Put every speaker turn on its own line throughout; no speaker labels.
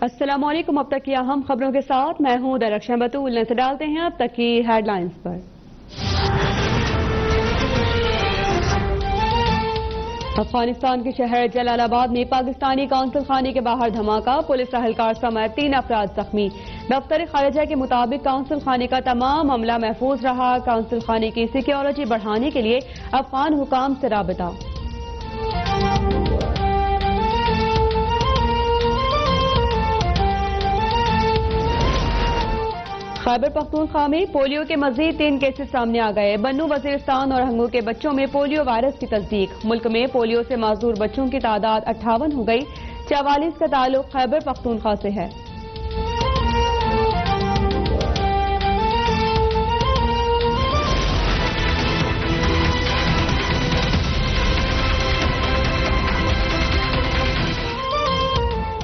السلام علیکم، اب تک کی اہم خبروں کے ساتھ میں ہوں درخشاں بطول۔ نظر ڈالتے ہیں اب تک کی ہیڈ لائنز پر۔ افغانستان کے شہر جلال آباد میں پاکستانی قونصل خانے کے باہر دھماکہ، پولیس اہلکار سمیت 3 افراد زخمی۔ دفتر خارجہ کے مطابق قونصل خانے کا تمام عملہ محفوظ رہا۔ قونصل خانے کی سیکیورٹی بڑھانے کے لیے افغان حکام سے رابطہ۔ خیبر پختونخوا میں پولیو کے مزید 3 کیسز سامنے آ گئے۔ بنو وزیرستان اور ہنگو کے بچوں میں پولیو وائرس کی تصدیق۔ ملک میں پولیو سے معذور بچوں کی تعداد 58 ہو گئی۔ 44 کا تعلق خیبر پختونخوا سے ہے۔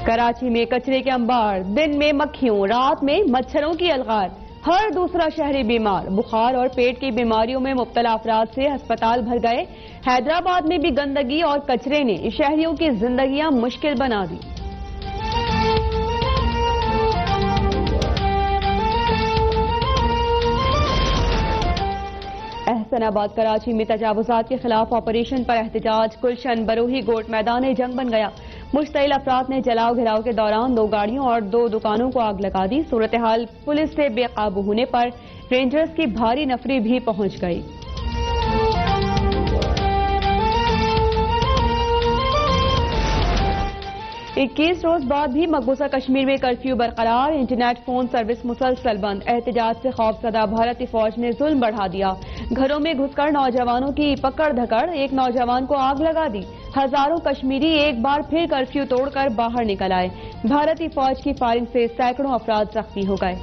کراچی میں کچرے کے انبار، دن میں مکھیوں، رات میں مچھروں کی الغار۔ ہر دوسرا شہری بیمار۔ بخار اور پیٹ کی بیماریوں میں مبتلا افراد سے ہسپتال بھر گئے۔ حیدرآباد میں بھی گندگی اور کچرے نے شہریوں کی زندگیاں مشکل بنا دی۔ احسن آباد کراچی میں تجاوزات کے خلاف آپریشن پر احتجاج۔ گلشن بروہی گوٹ میدان جنگ بن گیا۔ مشتعل افراد نے جلاؤ گھراؤ کے دوران 2 گاڑیوں اور 2 دکانوں کو آگ لگا دی۔ صورتحال پولیس سے بے قابو ہونے پر رینجرز کی بھاری نفری بھی پہنچ گئی۔ اکیس روز بعد بھی مقبوضہ کشمیر میں کرفیو برقرار۔ انٹرنیٹ فون سروس مسلسل بند۔ احتجاج سے خوفزدہ بھارتی فوج نے ظلم بڑھا دیا۔ گھروں میں گھس کر نوجوانوں کی پکڑ دھکڑ، ایک نوجوان کو آگ لگا دی۔ ہزاروں کشمیری ایک بار پھر کرفیو توڑ کر باہر نکل آئے۔ بھارتی فوج کی فائرنگ سے سینکڑوں افراد زخمی ہو گئے۔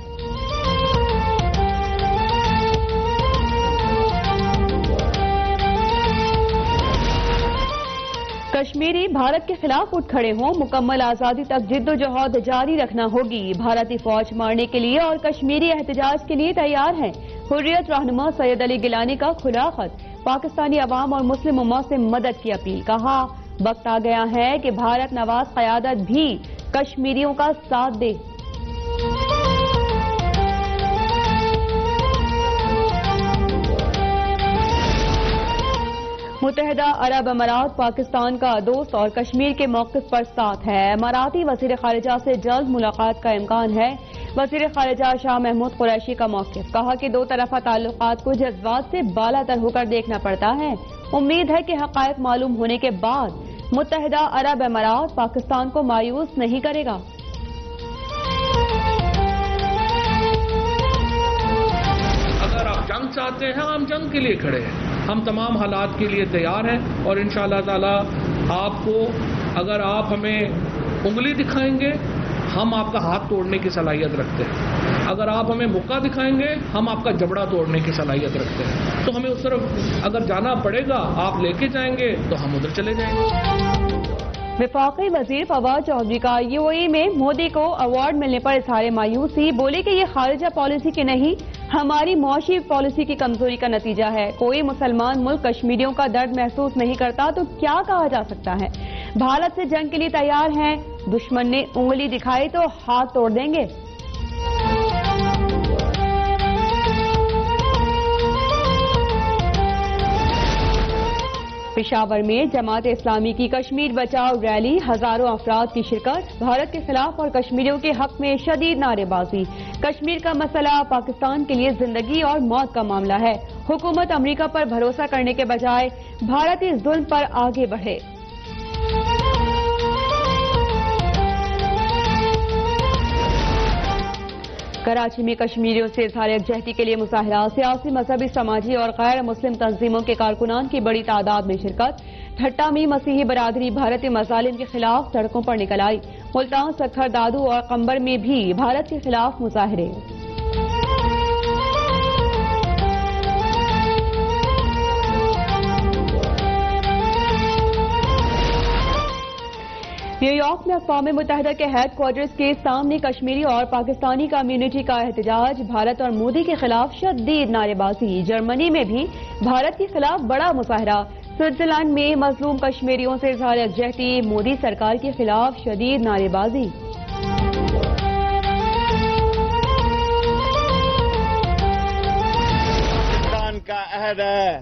کشمیری بھارت کے خلاف اٹھ کھڑے ہوں، مکمل آزادی تک جد و جہد جاری رکھنا ہوگی۔ بھارتی فوج مارنے کے لیے اور کشمیری احتجاج کے لیے تیار ہیں۔ حریت رہنما سید علی گیلانی کا کھلا خط، پاکستانی عوام اور مسلم امت سے مدد کی اپیل۔ کہا وقت آ گیا ہے کہ بھارت نواز قیادت بھی کشمیریوں کا ساتھ دے۔ متحدہ عرب امارات پاکستان کا دوست اور کشمیر کے موقف پر ساتھ ہے۔ اماراتی وزیر خارجہ سے جلد ملاقات کا امکان ہے۔ وزیر خارجہ شاہ محمود قریشی کا موقف، کہا کہ 2 طرفہ تعلقات کو جذبات سے بالا تر ہو کر دیکھنا پڑتا ہے۔ امید ہے کہ حقائق معلوم ہونے کے بعد متحدہ عرب امارات پاکستان کو مایوس نہیں کرے گا۔
اگر آپ جنگ چاہتے ہیں، ہم جنگ کے لیے کھڑے ہیں۔ ہم تمام حالات کے لیے تیار ہیں اور انشاءاللہ تعالی آپ کو، اگر آپ ہمیں انگلی دکھائیں گے، ہم آپ کا ہاتھ توڑنے کی صلاحیت رکھتے ہیں۔ اگر آپ ہمیں مکہ دکھائیں گے، ہم آپ کا جبڑا توڑنے کی صلاحیت رکھتے ہیں۔ تو ہمیں اس طرف اگر جانا پڑے گا، آپ لے کے جائیں گے تو ہم ادھر چلے جائیں گے۔
وفاقی وزیر فواد چودھری کا UAE میں مودی کو ایوارڈ ملنے پر اظہار مایوسی، بولے کہ یہ خارجہ پالیسی کی نہیں، ہماری معاشی پالیسی کی کمزوری کا نتیجہ ہے۔ کوئی مسلمان ملک کشمیریوں کا درد محسوس نہیں کرتا تو کیا کہا جا سکتا ہے؟ بھارت سے جنگ کے لیے تیار ہیں، دشمن نے انگلی دکھائی تو ہاتھ توڑ دیں گے۔ پشاور میں جماعت اسلامی کی کشمیر بچاؤ ریلی، ہزاروں افراد کی شرکت۔ بھارت کے خلاف اور کشمیریوں کے حق میں شدید نعرے بازی۔ کشمیر کا مسئلہ پاکستان کے لیے زندگی اور موت کا معاملہ ہے۔ حکومت امریکہ پر بھروسہ کرنے کے بجائے بھارتی ظلم پر آگے بڑھے۔ کراچی میں کشمیریوں سے اظہار یکجہتی کے لیے مظاہرہ، سیاسی، مذہبی، سماجی اور غیر مسلم تنظیموں کے کارکنان کی بڑی تعداد میں شرکت۔ ٹھٹا میں مسیحی برادری بھارتی مظالم کے خلاف سڑکوں پر نکل آئی۔ ملتان، سکھر، دادو اور قمبر میں بھی بھارت کے خلاف مظاہرے۔ نیو یارک میں اقوام متحدہ کے ہیڈ کوارٹرز کے سامنے کشمیری اور پاکستانی کمیونٹی کا احتجاج، بھارت اور مودی کے خلاف شدید نعرے بازی۔ جرمنی میں بھی بھارت کے خلاف بڑا مظاہرہ۔ سوئٹزرلینڈ میں مظلوم کشمیریوں سے اظہار یکجہتی، مودی سرکار کے خلاف شدید نعرے بازی۔
عہد ہے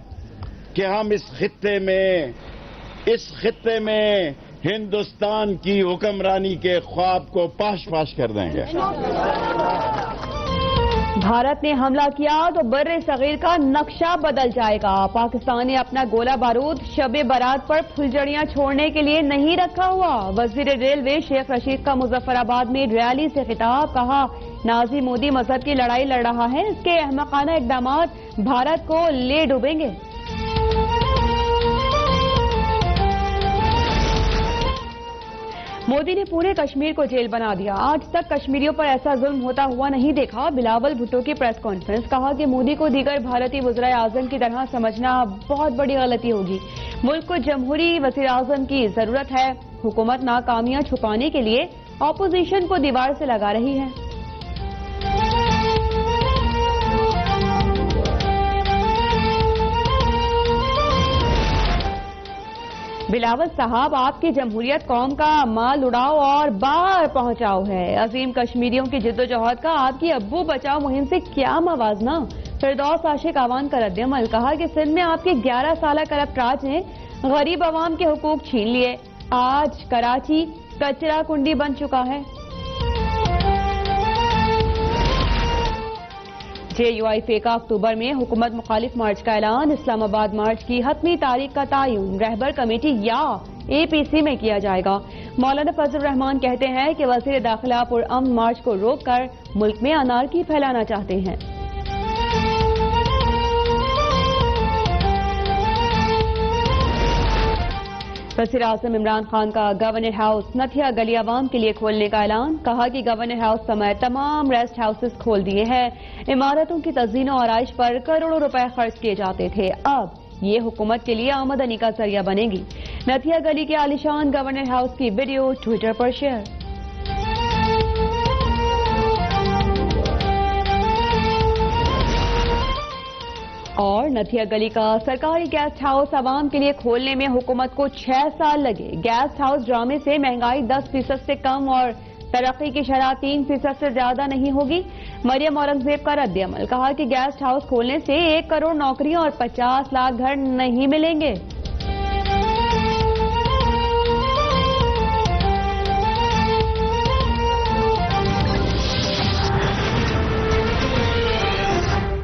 کہ ہم اس خطے میں ہندوستان کی حکمرانی کے خواب کو پاش پاش کر دیں گے.
بھارت نے حملہ کیا تو بر صغیر کا نقشہ بدل جائے گا. پاکستان نے اپنا گولہ بارود شب برات پر پھلجڑیاں چھوڑنے کے لیے نہیں رکھا ہوا. وزیر ریلوے شیخ رشید کا مظفر آباد میں ریلی سے خطاب. کہا نازی مودی مذہب کی لڑائی لڑ رہا ہے, اس کے احمقانہ اقدامات بھارت کو لے ڈوبیں گے. مودی نے پورے کشمیر کو جیل بنا دیا. آج تک کشمیریوں پر ایسا ظلم ہوتا ہوا نہیں دیکھا. بلاول بھٹو کی پریس کانفرنس. کہا کہ مودی کو دیگر بھارتی وزرائے اعظم کی طرح سمجھنا بہت بڑی غلطی ہوگی. ملک کو جمہوری وزیر اعظم کی ضرورت ہے. حکومت ناکامیاں چھپانے کے لیے اپوزیشن کو دیوار سے لگا رہی ہے. بلاول صاحب, آپ کی جمہوریت قوم کا مال اڑاؤ اور بار پہنچاؤ ہے. عظیم کشمیریوں کی جد و جہد کا آپ کی ابو بچاؤ مہم سے کیا موازنہ. فردوس عاشق آوان کا رد عمل. کہا کہ سندھ میں آپ کے 11 سالہ کرپٹ راج نے غریب عوام کے حقوق چھین لیے. آج کراچی کچرا کنڈی بن چکا ہے. JUI فیکا اکتوبر میں حکومت مخالف مارچ کا اعلان. اسلام آباد مارچ کی حتمی تاریخ کا تعین رہبر کمیٹی یا APC میں کیا جائے گا. مولانا فضل الرحمان کہتے ہیں کہ وزیر داخلہ پرامن مارچ کو روک کر ملک میں انارکی پھیلانا چاہتے ہیں. وزیر اعظم عمران خان کا گورنر ہاؤس نتھیا گلی عوام کے لیے کھولنے کا اعلان. کہا کہ گورنر ہاؤس سمیت تمام ریسٹ ہاؤسز کھول دیے ہیں. عمارتوں کی تزئین و آرائش پر کروڑوں روپے خرچ کیے جاتے تھے. اب یہ حکومت کے لیے آمدنی کا ذریعہ بنے گی. نتھیا گلی کے عالیشان گورنر ہاؤس کی ویڈیو ٹویٹر پر شیئر. اور نتھیا گلی کا سرکاری گیسٹ ہاؤس عوام کے لیے کھولنے میں حکومت کو 6 سال لگے. گیسٹ ہاؤس ڈرامے سے مہنگائی 10% سے کم اور ترقی کی شرح 3% سے زیادہ نہیں ہوگی. مریم اورنگزیب کا رد عمل. کہا کہ گیسٹ ہاؤس کھولنے سے 1 کروڑ نوکریاں اور 50 لاکھ گھر نہیں ملیں گے.